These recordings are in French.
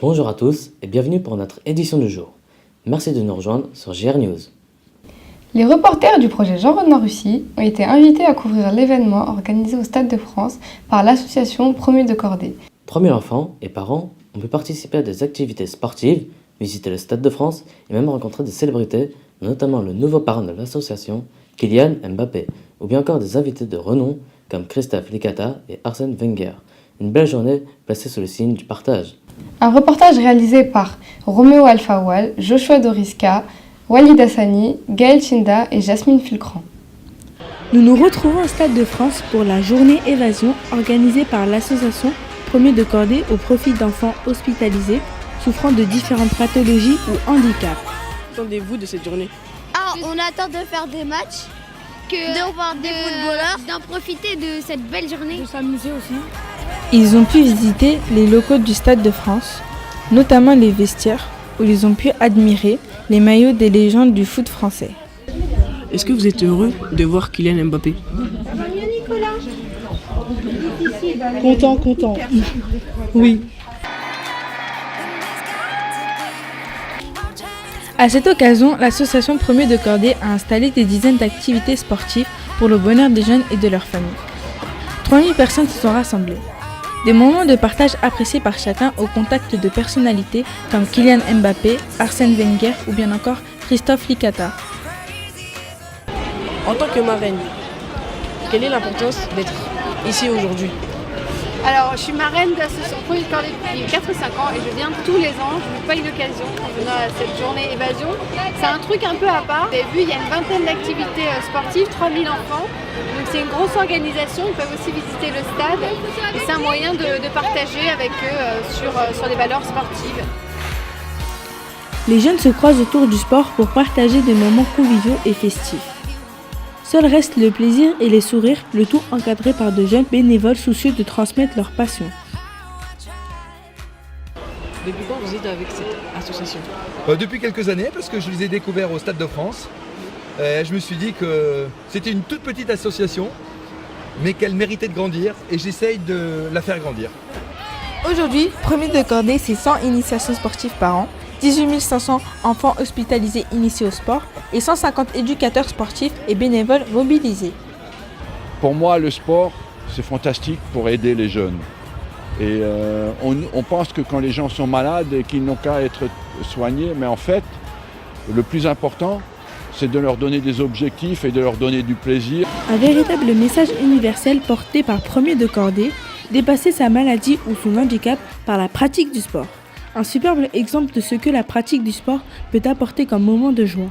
Bonjour à tous et bienvenue pour notre édition du jour. Merci de nous rejoindre sur JR News. Les reporters du projet Jean Renoir Russie ont été invités à couvrir l'événement organisé au Stade de France par l'association Premier de Cordée. 3000 enfants et parents ont pu participer à des activités sportives, visiter le Stade de France et même rencontrer des célébrités, notamment le nouveau parrain de l'association, Kylian Mbappé, ou bien encore des invités de renom comme Christophe Licata et Arsène Wenger. Une belle journée placée sous le signe du partage. Un reportage réalisé par Roméo Alfawal, Joshua Doriska, Walid Hassani, Gaël Chinda et Jasmine Fulcran. Nous nous retrouvons au Stade de France pour la journée évasion organisée par l'association Premier de Cordée au profit d'enfants hospitalisés souffrant de différentes pathologies ou handicaps. Qu'attendez-vous de cette journée? On attend de faire des matchs, de voir des footballeurs, d'en profiter de cette belle journée. De s'amuser aussi. Ils ont pu visiter les locaux du Stade de France, notamment les vestiaires, où ils ont pu admirer les maillots des légendes du foot français. Est-ce que vous êtes heureux de voir Kylian Mbappé? Content. Oui. À cette occasion, l'association Premier de Cordée a installé des dizaines d'activités sportives pour le bonheur des jeunes et de leurs familles. 3000 personnes se sont rassemblées. Des moments de partage appréciés par chacun au contact de personnalités comme Kylian Mbappé, Arsène Wenger ou bien encore Christophe Licata. En tant que marraine, quelle est l'importance d'être ici aujourd'hui? Alors, je suis marraine de l'association Premier de Cordée depuis 4 ou 5 ans et je viens tous les ans. Je n'ai pas eu l'occasion en venant à cette journée évasion. C'est un truc un peu à part. Vous avez vu, il y a une vingtaine d'activités sportives, 3000 enfants. Donc c'est une grosse organisation. Ils peuvent aussi visiter le stade et c'est un moyen de partager avec eux sur des valeurs sportives. Les jeunes se croisent autour du sport pour partager des moments conviviaux et festifs. Seul reste le plaisir et les sourires, le tout encadré par de jeunes bénévoles soucieux de transmettre leur passion. Depuis quand vous êtes avec cette association? Depuis quelques années, parce que je les ai découverts au Stade de France. Je me suis dit que c'était une toute petite association, mais qu'elle méritait de grandir, et j'essaye de la faire grandir. Aujourd'hui, Premier de Cordée, c'est 100 initiations sportives par an, 18 500 enfants hospitalisés initiés au sport et 150 éducateurs sportifs et bénévoles mobilisés. Pour moi, le sport, c'est fantastique pour aider les jeunes. Et on pense que quand les gens sont malades et qu'ils n'ont qu'à être soignés, mais en fait, le plus important, c'est de leur donner des objectifs et de leur donner du plaisir. Un véritable message universel porté par Premier de Cordée, dépasser sa maladie ou son handicap par la pratique du sport. Un superbe exemple de ce que la pratique du sport peut apporter comme moment de joie.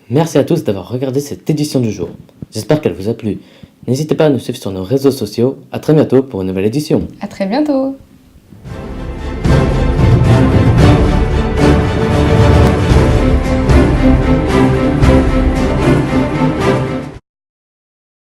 Merci à tous d'avoir regardé cette édition du jour. J'espère qu'elle vous a plu. N'hésitez pas à nous suivre sur nos réseaux sociaux. À très bientôt pour une nouvelle édition. À très bientôt.